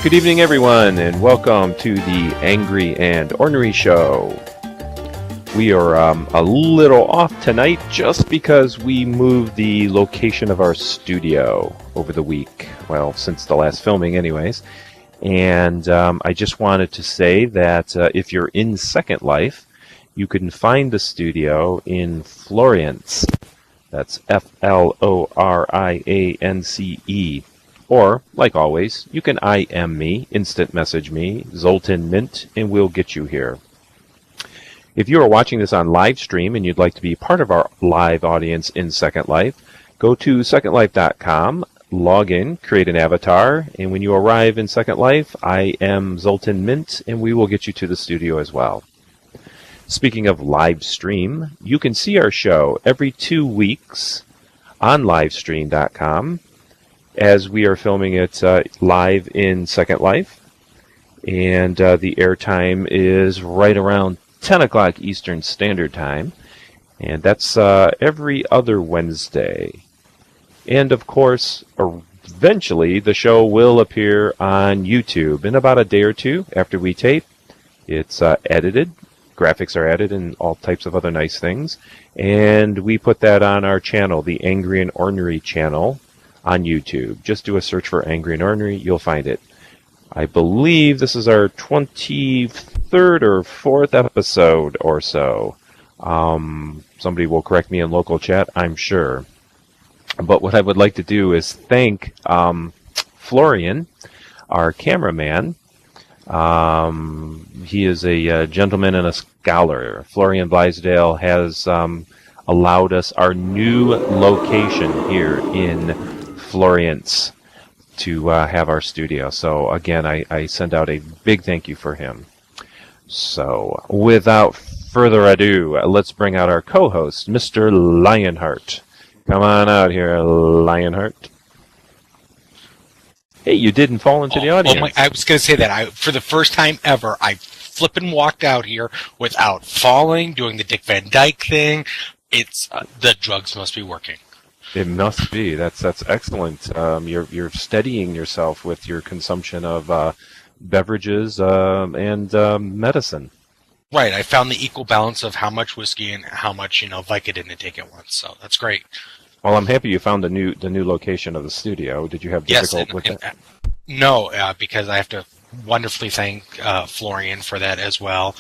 Good evening, everyone, and welcome to the Angry and Ornery Show. We are a little off tonight just because we moved the location of our studio over the week. Well, since the last filming anyways. And I just wanted to say that if you're in Second Life, you can find the studio in Florence. That's Floriance. Or, like always, you can IM me, instant message me, Zoltan Mint, and we'll get you here. If you are watching this on live stream and you'd like to be part of our live audience in Second Life, go to secondlife.com, log in, create an avatar, and when you arrive in Second Life, I am Zoltan Mint, and we will get you to the studio as well. Speaking of live stream, you can see our show every 2 weeks on livestream.com. as we are filming it live in Second Life. And the airtime is right around 10 o'clock Eastern Standard Time. And that's every other Wednesday. And, of course, eventually the show will appear on YouTube in about a day or two after we tape. It's edited. Graphics are added and all types of other nice things. And we put that on our channel, the Angry and Ornery channel, on YouTube. Just do a search for Angry and Ornery, you'll find it. I believe this is our 23rd or 4th episode or so. Somebody will correct me in local chat, I'm sure. But what I would like to do is thank Florian, our cameraman. He is a gentleman and a scholar. Florian Blaisdell has allowed us our new location here in Florence to have our studio. So again, I send out a big thank you for him. So without further ado, let's bring out our co-host, Mr. Lionheart. Come on out here, Lionheart. Hey, you didn't fall into the audience. I was going to say that for the first time ever, I flippin' walked out here without falling, doing the Dick Van Dyke thing. It's the drugs must be working. It must be. That's excellent. You're steadying yourself with your consumption of beverages and medicine. Right. I found the equal balance of how much whiskey and how much Vicodin to take at once. So that's great. Well, I'm happy you found the new location of the studio. Did you have difficulty with that? No, because I have to wonderfully thank Florian for that as well.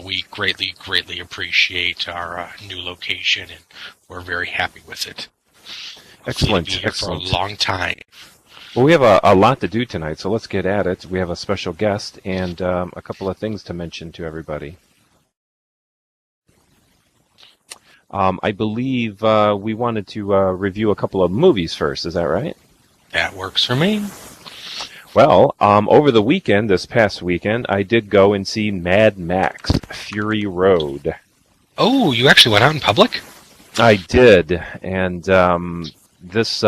We greatly appreciate our new location, and we're very happy with it. Excellent. Be here Excellent. For a long time. Well, we have a lot to do tonight, so let's get at it. We have a special guest and a couple of things to mention to everybody. I believe we wanted to review a couple of movies first. Is that right? That works for me. Well, over the weekend, this past weekend, I did go and see Mad Max: Fury Road. Oh, you actually went out in public? I did, and this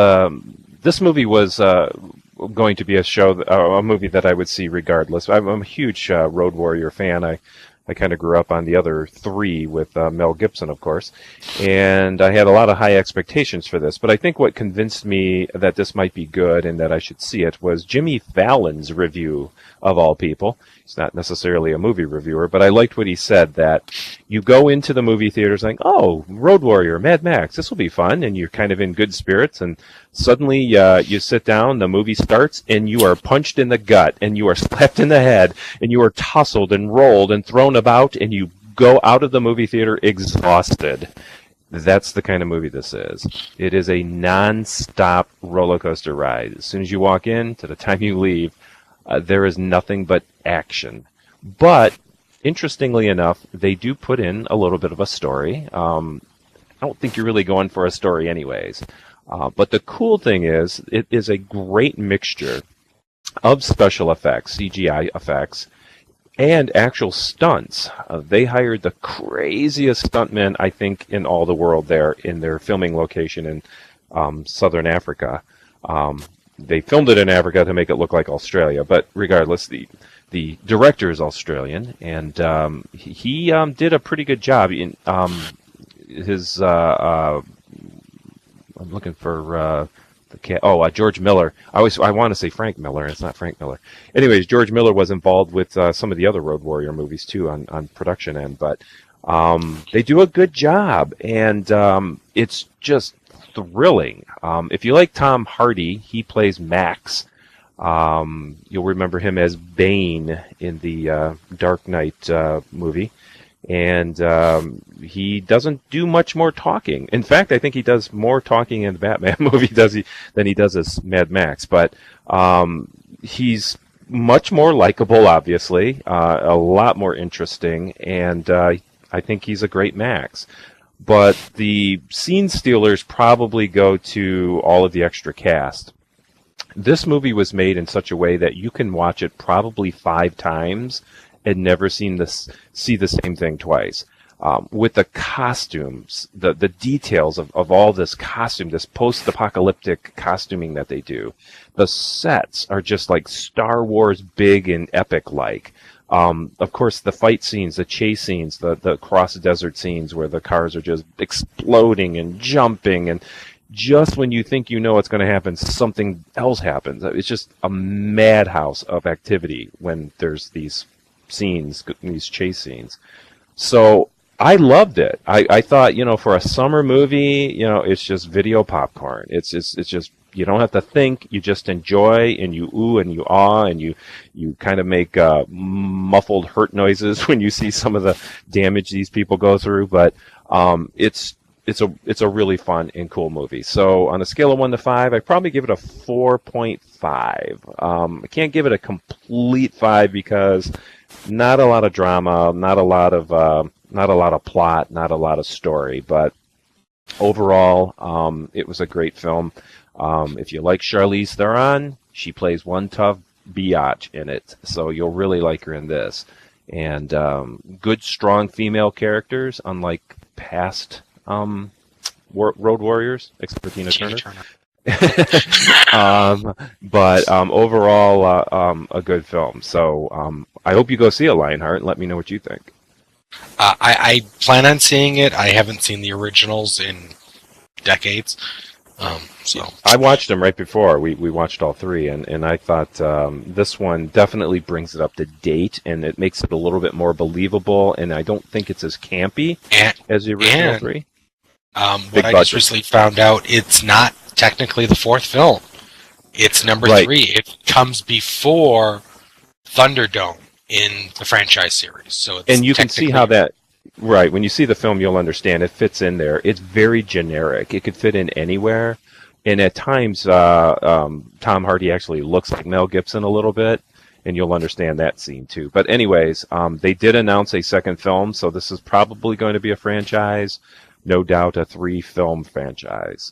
movie was going to be a movie that I would see regardless. I'm a huge Road Warrior fan. I kind of grew up on the other three with Mel Gibson, of course, and I had a lot of high expectations for this. But I think what convinced me that this might be good and that I should see it was Jimmy Fallon's review, of all people. He's not necessarily a movie reviewer, but I liked what he said, that you go into the movie theater saying, oh, Road Warrior, Mad Max, this will be fun, and you're kind of in good spirits, and suddenly you sit down, the movie starts, and you are punched in the gut, and you are slapped in the head, and you are tousled and rolled and thrown about, and you go out of the movie theater exhausted. That's the kind of movie this is. It is a non-stop roller coaster ride. As soon as you walk in to the time you leave, there is nothing but action. But, interestingly enough, they do put in a little bit of a story. I don't think you're really going for a story anyways. But the cool thing is, it is a great mixture of special effects, CGI effects, and actual stunts. They hired the craziest stuntmen, I think, in all the world there in their filming location in southern Africa. They filmed it in Africa to make it look like Australia, but regardless, the director is Australian, and he did a pretty good job. In his I'm looking for George Miller. I want to say Frank Miller. It's not Frank Miller. Anyways, George Miller was involved with some of the other Road Warrior movies too on production end, but they do a good job, and it's just thrilling. If you like Tom Hardy, he plays Max. You'll remember him as Bane in the Dark Knight movie. And he doesn't do much more talking. In fact, I think he does more talking in the Batman movie than he does as Mad Max. But he's much more likable, obviously, a lot more interesting, and I think he's a great Max. But the scene stealers probably go to all of the extra cast. This movie was made in such a way that you can watch it probably 5 times and never see the same thing twice. With the costumes, the details of all this costume, this post-apocalyptic costuming that they do, the sets are just like Star Wars big and epic-like. Of course, the fight scenes, the chase scenes, the cross-desert scenes where the cars are just exploding and jumping, and just when you think you know what's going to happen, something else happens. It's just a madhouse of activity when there's these scenes, these chase scenes. So I loved it. I thought, for a summer movie, it's just video popcorn. It's just, you don't have to think, you just enjoy, and you ooh and you ah, and you kind of make muffled hurt noises when you see some of the damage these people go through. But it's a really fun and cool movie. So on a scale of 1 to 5, I'd probably give it a 4.5. I can't give it a complete 5 because not a lot of drama, not a lot of plot, not a lot of story, but overall, it was a great film. If you like Charlize Theron, she plays one tough biatch in it, so you'll really like her in this. And good, strong female characters, unlike past Road Warriors, except for Tina Turner. But overall, a good film. So I hope you go see it, Lionheart, and let me know what you think. I plan on seeing it. I haven't seen the originals in decades. So I watched them right before. We watched all 3, and I thought this one definitely brings it up to date, and it makes it a little bit more believable, and I don't think it's as campy as the original 3. What I just recently found out, it's not technically the 4th film. It's number 3. It comes before Thunderdome in the franchise series. So it's, and you can see how that, right, when you see the film, you'll understand it fits in there. It's very generic. It could fit in anywhere. And at times, Tom Hardy actually looks like Mel Gibson a little bit, and you'll understand that scene too. But anyways, they did announce a second film, so this is probably going to be a franchise. No doubt a 3-film franchise.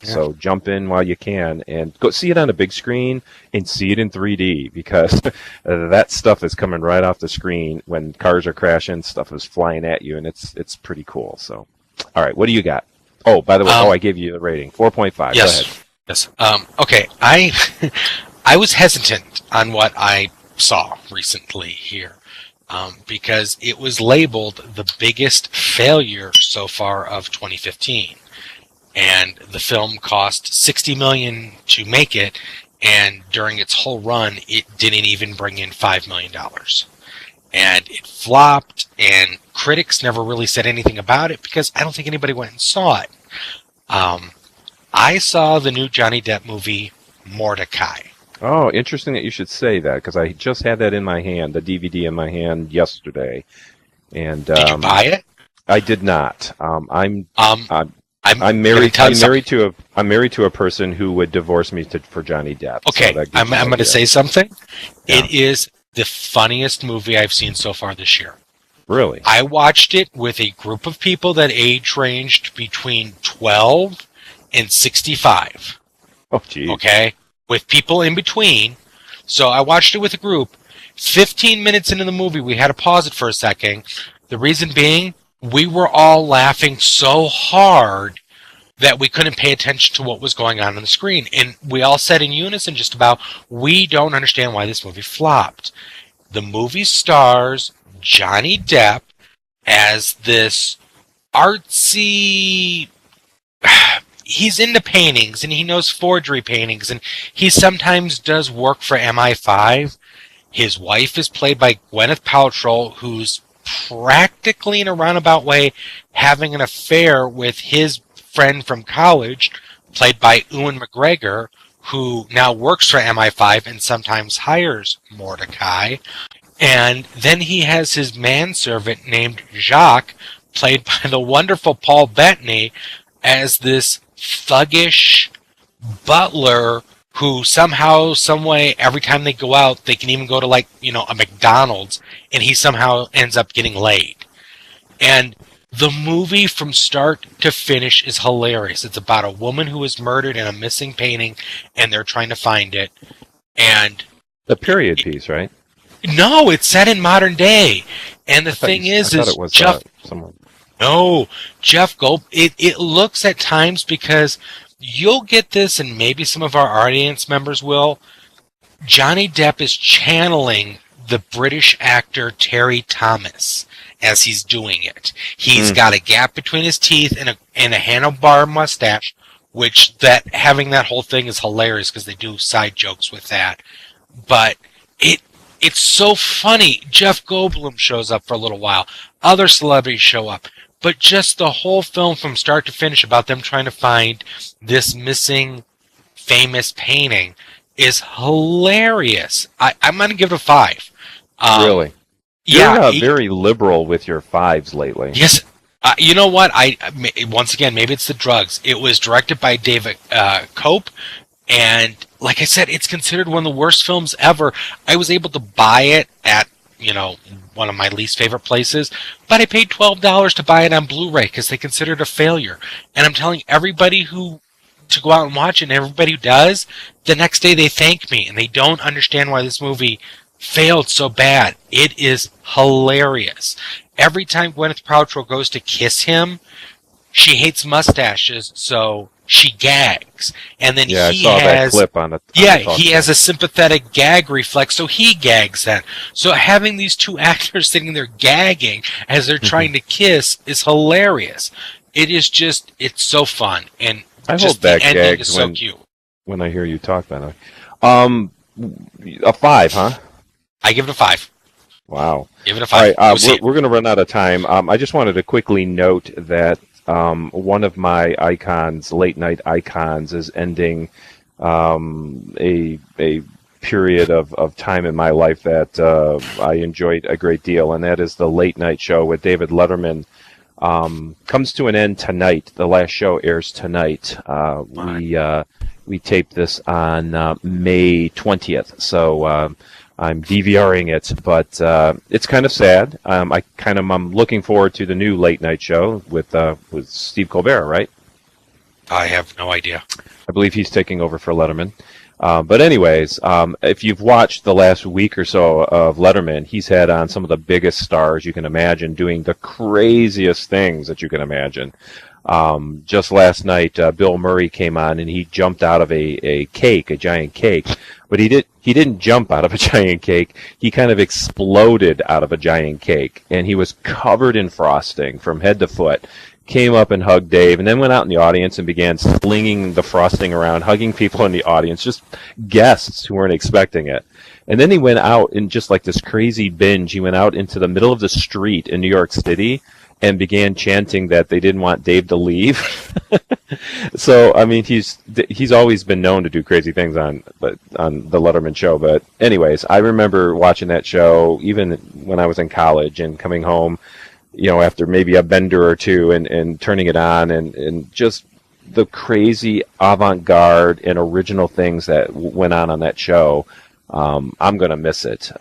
So jump in while you can and go see it on a big screen and see it in 3D, because that stuff is coming right off the screen when cars are crashing, stuff is flying at you, and it's pretty cool. So, all right, what do you got? Oh, by the way, I gave you the rating, 4.5. Yes. Go ahead. Yes. Okay. I was hesitant on what I saw recently here. Because it was labeled the biggest failure so far of 2015. And the film cost $60 million to make it, and during its whole run, it didn't even bring in $5 million. And it flopped, and critics never really said anything about it because I don't think anybody went and saw it. I saw the new Johnny Depp movie, Mordecai. Oh, interesting that you should say that, because I just had that in my hand, the DVD in my hand yesterday. And did you buy it? I did not. I'm married. I'm married to a person who would divorce me for Johnny Depp. Okay, so I'm going to say something. Yeah. It is the funniest movie I've seen so far this year. Really? I watched it with a group of people that age ranged between 12 and 65. Oh, geez. Okay? With people in between. So I watched it with a group. 15 minutes into the movie, we had to pause it for a second. The reason being, we were all laughing so hard that we couldn't pay attention to what was going on the screen. And we all said in unison just about, we don't understand why this movie flopped. The movie stars Johnny Depp as this artsy... he's into paintings, and he knows forgery paintings, and he sometimes does work for MI5. His wife is played by Gwyneth Paltrow, who's practically in a roundabout way having an affair with his friend from college, played by Ewan McGregor, who now works for MI5 and sometimes hires Mordecai. And then he has his manservant named Jacques, played by the wonderful Paul Bettany, as this thuggish butler who somehow, someway, every time they go out, they can even go to, like, you know, a McDonald's, and he somehow ends up getting laid. And the movie from start to finish is hilarious. It's about a woman who is murdered in a missing painting, and they're trying to find it. And the period piece, right? No, it's set in modern day. And the thing is it was, Jeff. Someone. No, Jeff Gold. It looks at times, because you'll get this, and maybe some of our audience members will. Johnny Depp is channeling the British actor Terry Thomas as he's doing it. He's got a gap between his teeth and a handlebar mustache, which that having that whole thing is hilarious because they do side jokes with that. But it's so funny. Jeff Goldblum shows up for a little while. Other celebrities show up. But just the whole film from start to finish about them trying to find this missing famous painting is hilarious. I'm going to give it a 5. Really? Yeah. You're very liberal with your 5s lately. Yes. You know what? Once again, maybe it's the drugs. It was directed by David Cope, and like I said, it's considered one of the worst films ever. I was able to buy it at, you know, one of my least favorite places, but I paid $12 to buy it on Blu-ray because they consider it a failure. And I'm telling everybody to go out and watch it, and everybody who does, the next day they thank me, and they don't understand why this movie failed so bad. It is hilarious. Every time Gwyneth Paltrow goes to kiss him, she hates mustaches, so she gags. And then I saw that clip on it. He has a sympathetic gag reflex, so he gags that. So having these two actors sitting there gagging as they're trying to kiss is hilarious. It is just, it's so fun. And I just hold back the ending gags is so cute. When I hear you talk, by the way. A 5, huh? I give it a 5. Wow. Give it a 5. All right, we're going to run out of time. I just wanted to quickly note that one of my icons, late night icons, is ending a period of time in my life that I enjoyed a great deal, and that is the late night show with David Letterman. Comes to an end tonight. The last show airs tonight. We taped this on May 20th, so I'm DVRing it, but it's kind of sad. I'm looking forward to the new late night show with Steve Colbert, right? I have no idea. I believe he's taking over for Letterman. But anyways, if you've watched the last week or so of Letterman, he's had on some of the biggest stars you can imagine doing the craziest things that you can imagine. Just last night, Bill Murray came on and he jumped out of a cake, a giant cake. But he didn't jump out of a giant cake. He kind of exploded out of a giant cake, and he was covered in frosting from head to foot. Came up and hugged Dave, and then went out in the audience and began slinging the frosting around, hugging people in the audience, just guests who weren't expecting it. And then he went out in just like this crazy binge. He went out into the middle of the street in New York City and began chanting that they didn't want Dave to leave. So, I mean, he's always been known to do crazy things on the Letterman show. But anyways, I remember watching that show even when I was in college and coming home, you know, after maybe a bender or two and turning it on and just the crazy avant-garde and original things that went on that show. I'm going to miss it.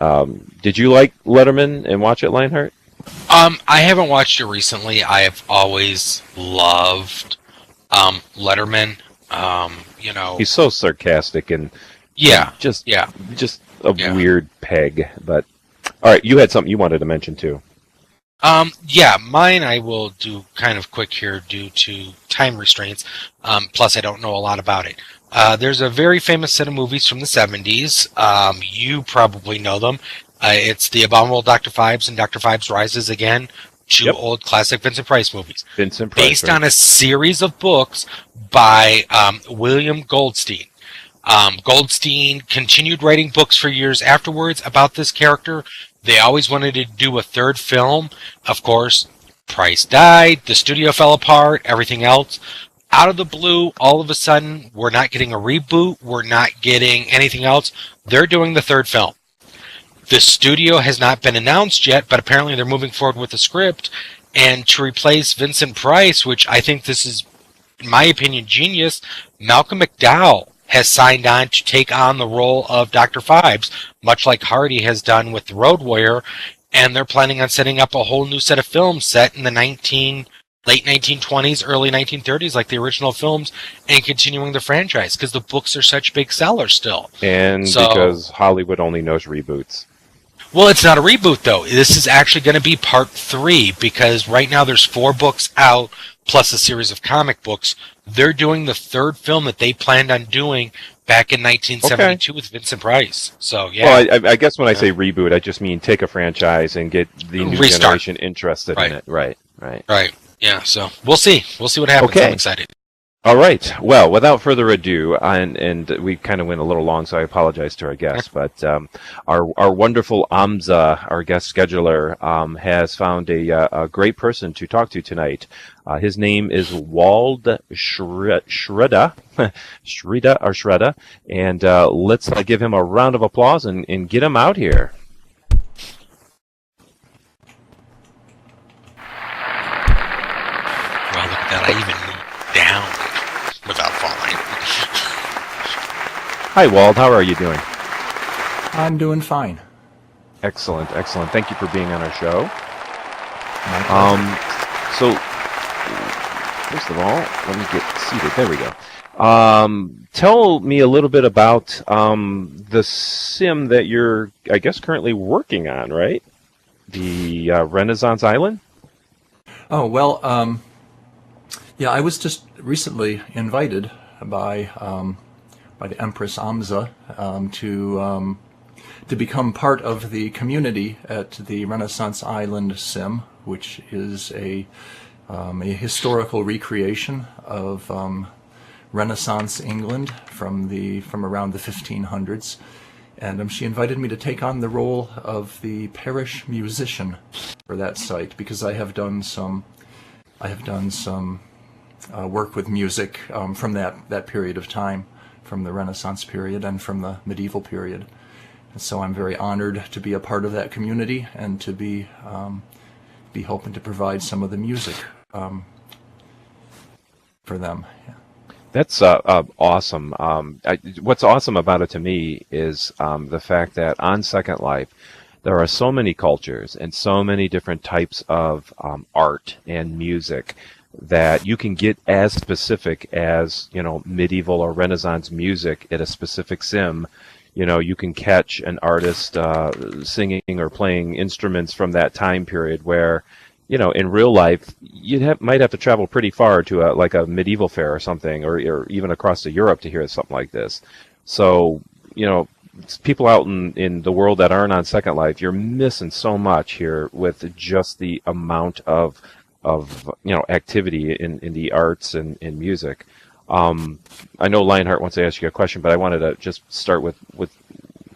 Did you like Letterman and watch it, Lionheart? I haven't watched it recently. I have always loved Letterman. You know, he's so sarcastic and just a weird peg. But all right, you had something you wanted to mention too. Mine I will do kind of quick here due to time restraints. Plus, I don't know a lot about it. There's a very famous set of movies from the 70s. You probably know them. It's The Abominable Dr. Phibes and Dr. Phibes Rises Again. two Yep. old classic Vincent Price movies, Vincent Price, based right. on a series of books by William Goldstein. Goldstein continued writing books for years afterwards about this character. They always wanted to do a third film. Of course, Price died, the studio fell apart, everything else. Out of the blue, all of a sudden, we're not getting a reboot, we're not getting anything else. They're doing the third film. The studio has not been announced yet, but apparently they're moving forward with the script. And to replace Vincent Price, which I think this is, in my opinion, genius, Malcolm McDowell has signed on to take on the role of Dr. Phibes, much like Hardy has done with The Road Warrior, and they're planning on setting up a whole new set of films set in the late 1920s, early 1930s, like the original films, and continuing the franchise, because the books are such big sellers still. And because Hollywood only knows reboots. Well, it's not a reboot, though. This is actually going to be part 3, because right now there's 4 books out, plus a series of comic books. They're doing the third film that they planned on doing back in 1972 with Vincent Price. So, yeah. Well, I guess when I say reboot, I just mean take a franchise and get the new generation interested in it. Right. Yeah, so we'll see. We'll see what happens. Okay. I'm excited. All right. Well, without further ado, and we kind of went a little long, so I apologize to our guests, but our wonderful Amza, our guest scheduler, has found a great person to talk to tonight. His name is Wald Schroeder, and let's give him a round of applause and get him out here. Well, look at that. I even moved down without falling. Hi, Wald. How are you doing? I'm doing fine. Excellent. Thank you for being on our show. My pleasure. So, first of all, let me get seated. There we go. Tell me a little bit about the sim that you're, I guess, currently working on, right? The Renaissance Island? Oh, well, yeah, I was just recently invited by the Empress Amza to become part of the community at the Renaissance Island sim, which is a historical recreation of Renaissance England from around the 1500s. And she invited me to take on the role of the parish musician for that site, because I have done some work with music from that period of time, from the Renaissance period and from the medieval period. And so I'm very honored to be a part of that community and to be hoping to provide some of the music for them. Yeah. That's awesome. What's awesome about it to me is the fact that on Second Life, there are so many cultures and so many different types of art and music that you can get as specific as, medieval or Renaissance music at a specific sim. You can catch an artist singing or playing instruments from that time period where, in real life, might have to travel pretty far to a medieval fair or something, or even across to Europe to hear something like this. So, people out in the world that aren't on Second Life, you're missing so much here with just the amount of activity in the arts and in music. I know Lionheart wants to ask you a question, but I wanted to just start with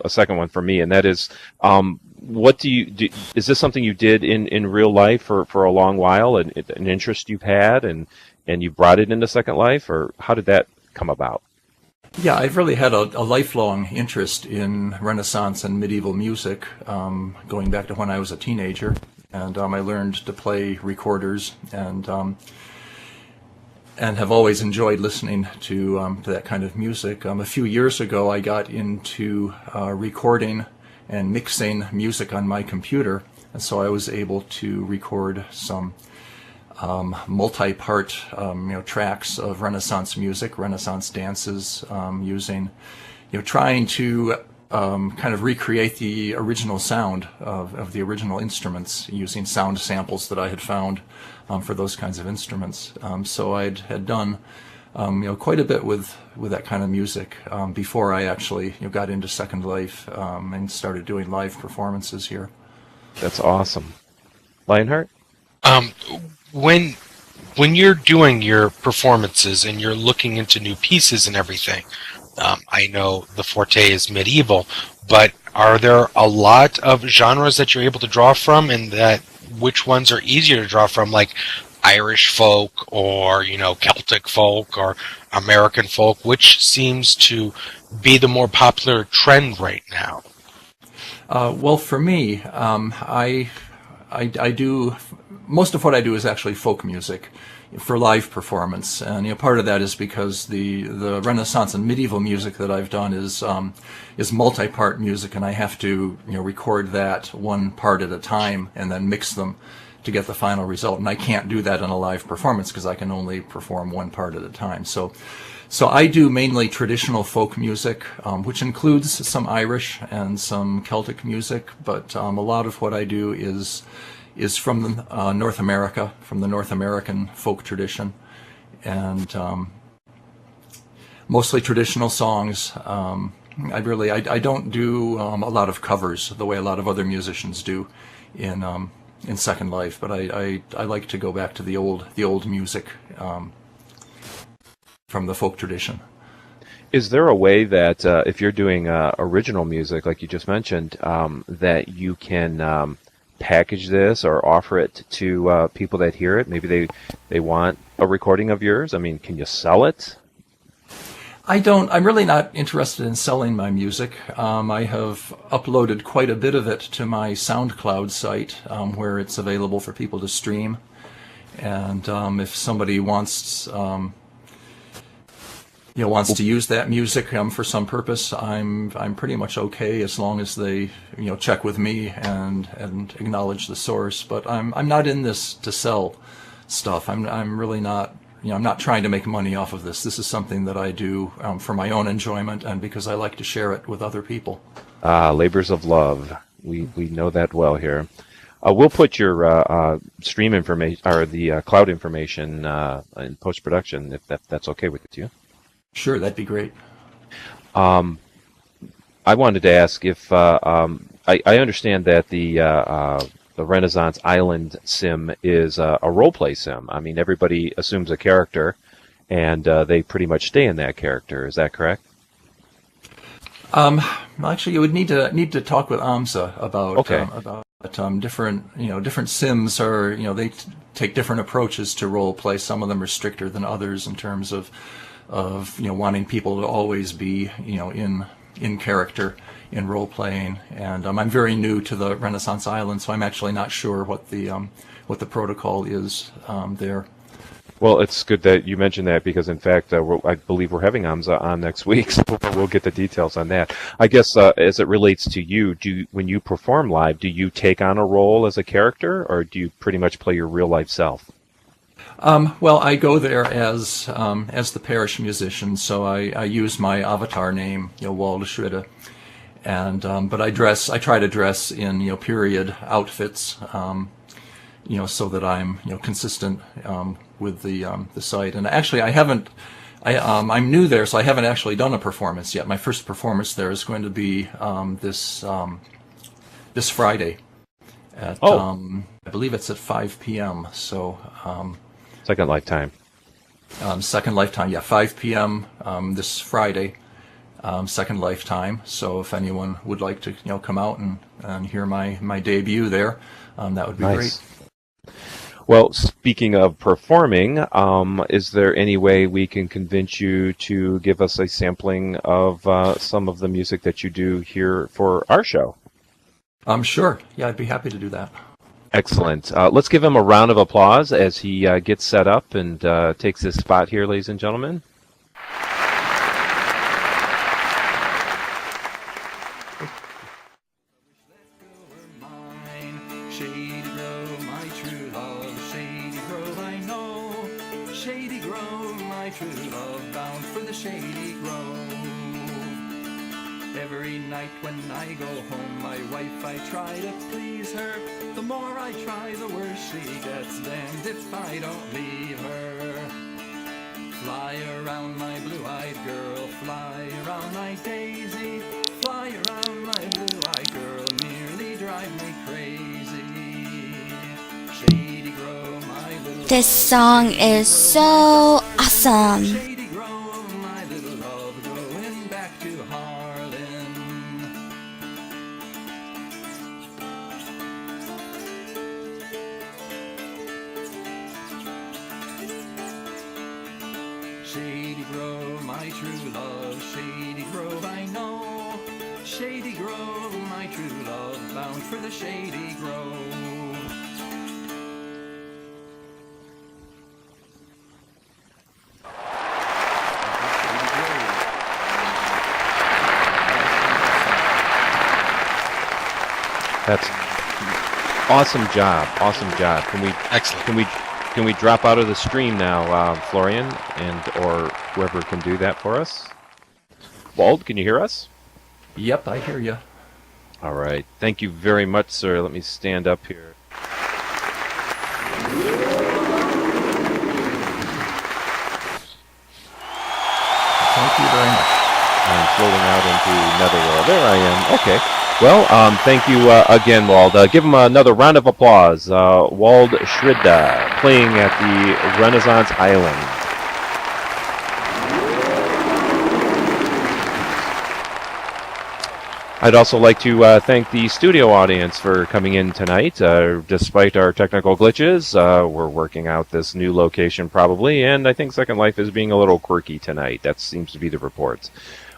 a second one for me, and that is, what do you do? Is this something you did in real life for a long while, and an interest you've had, and you brought it into Second Life, or how did that come about? Yeah, I've really had a lifelong interest in Renaissance and medieval music, going back to when I was a teenager, and I learned to play recorders and have always enjoyed listening to that kind of music. A few years ago, I got into recording and mixing music on my computer, and so I was able to record some multi-part tracks of Renaissance music, Renaissance dances, trying to kind of recreate the original sound of the original instruments using sound samples that I had found for those kinds of instruments. So I had done quite a bit with that kind of music before I actually got into Second Life and started doing live performances here. That's awesome. Lionheart? Um, when you're doing your performances and you're looking into new pieces and everything, I know the forte is medieval, but are there a lot of genres that you're able to draw from, and that which ones are easier to draw from, like Irish folk or Celtic folk or American folk? Which seems to be the more popular trend right now? Well, for me, I do most of what I do is actually folk music for live performance, and part of that is because the Renaissance and medieval music that I've done is multi-part music, and I have to record that one part at a time and then mix them to get the final result, and I can't do that in a live performance because I can only perform one part at a time. So I do mainly traditional folk music, which includes some Irish and some Celtic music, but a lot of what I do is from North America, from the North American folk tradition, and mostly traditional songs. I don't do a lot of covers the way a lot of other musicians do in Second Life, but I like to go back to the old music from the folk tradition. Is there a way that if you're doing original music, like you just mentioned, that you can package this or offer it to people that hear it? Maybe they want a recording of yours. I mean, can you sell it? I'm really not interested in selling my music. I have uploaded quite a bit of it to my SoundCloud site, where it's available for people to stream. And if somebody wants to use that music for some purpose, I'm pretty much okay as long as they check with me and acknowledge the source. But I'm not in this to sell stuff. I'm really not. I'm not trying to make money off of this. This is something that I do for my own enjoyment and because I like to share it with other people. Labors of love. We know that well here. We'll put your stream information or the cloud information in post production if that's okay with you. Sure, that'd be great. I wanted to ask if I understand that the Renaissance Island sim is a role-play sim. I mean, everybody assumes a character, and they pretty much stay in that character. Is that correct? Actually, you would need to talk with AMSA about different sims are they take different approaches to role-play. Some of them are stricter than others in terms of wanting people to always be in character in role playing, and I'm very new to the Renaissance Island, so I'm actually not sure what the protocol is there. Well, it's good that you mentioned that because, in fact, I believe we're having AMSA on next week, so we'll get the details on that. I guess as it relates to you, when you perform live, do you take on a role as a character, or do you pretty much play your real life self? Well, I go there as the parish musician, so I use my avatar name, Walter Schroeder, and but I try to dress in period outfits, so that I'm consistent with the site. And actually, I'm new there, so I haven't actually done a performance yet. My first performance there is going to be this Friday at I believe it's at 5 p.m. So. Second Lifetime. Second Lifetime, yeah, 5 p.m. This Friday, Second Lifetime. So if anyone would like to, come out and hear my debut there, that would be great. Well, speaking of performing, is there any way we can convince you to give us a sampling of some of the music that you do here for our show? Sure. Yeah, I'd be happy to do that. Excellent. Let's give him a round of applause as he gets set up and takes his spot here, ladies and gentlemen. Shady Grove, my true love. Shady Grove, I know. Shady Grove, my true love. Bound for the Shady Grove. Every night when I go home, my wife, I try to please her. The more I try, the worse she gets. Damned if I don't leave her. Fly around my blue-eyed girl, fly around my daisy. Fly around my blue-eyed girl, nearly drive me crazy. Shady Grove. This song is so awesome. Shady Grove, my little love, going back to Harlan. Shady Grove, my true love, Shady Grove, I know. Shady Grove, my true love, bound for the Shady Grove. That's awesome job. Awesome job. Excellent. Can we drop out of the stream now, Florian, or whoever can do that for us? Wald, can you hear us? Yep, I hear you. All right. Thank you very much, sir. Let me stand up here. Thank you very much. I'm floating out into Netherworld. There I am. Okay. Well, thank you again, Wald. Give him another round of applause. Wald Schroeder, playing at the Renaissance Island. I'd also like to thank the studio audience for coming in tonight. Despite our technical glitches, we're working out this new location probably, and I think Second Life is being a little quirky tonight. That seems to be the reports.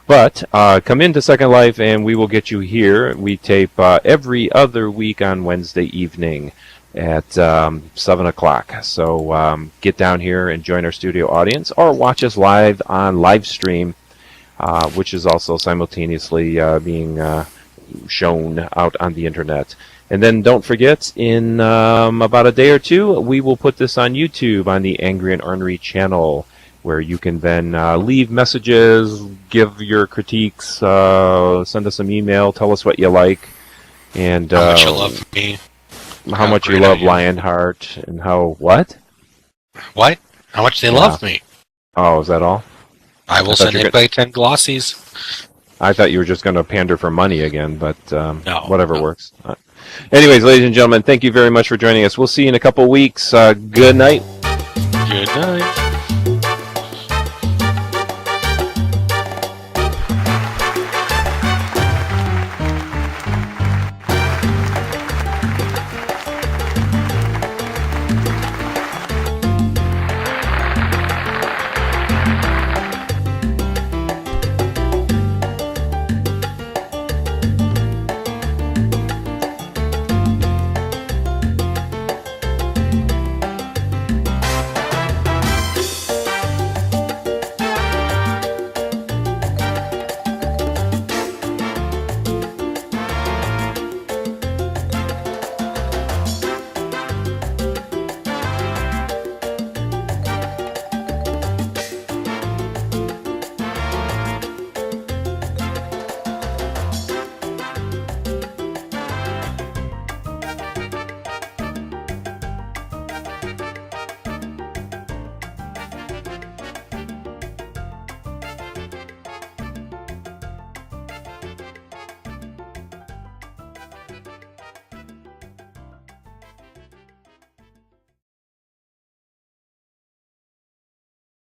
But come into Second Life and we will get you here. We tape every other week on Wednesday evening at 7 o'clock. So get down here and join our studio audience or watch us live on live stream, which is also simultaneously being shown out on the internet. And then don't forget, in about a day or two, we will put this on YouTube on the Angry and Ornery channel, where you can then leave messages, give your critiques, send us some email, tell us what you like, and How much you love me. how much you great love I am. Lionheart, and how what? What? How much they Yeah. love me. Oh, is that all? I will thought send you were anybody 10 glossies. I thought you were just going to pander for money again, but whatever no. works. Anyways, ladies and gentlemen, thank you very much for joining us. We'll see you in a couple weeks. Good night. Good night.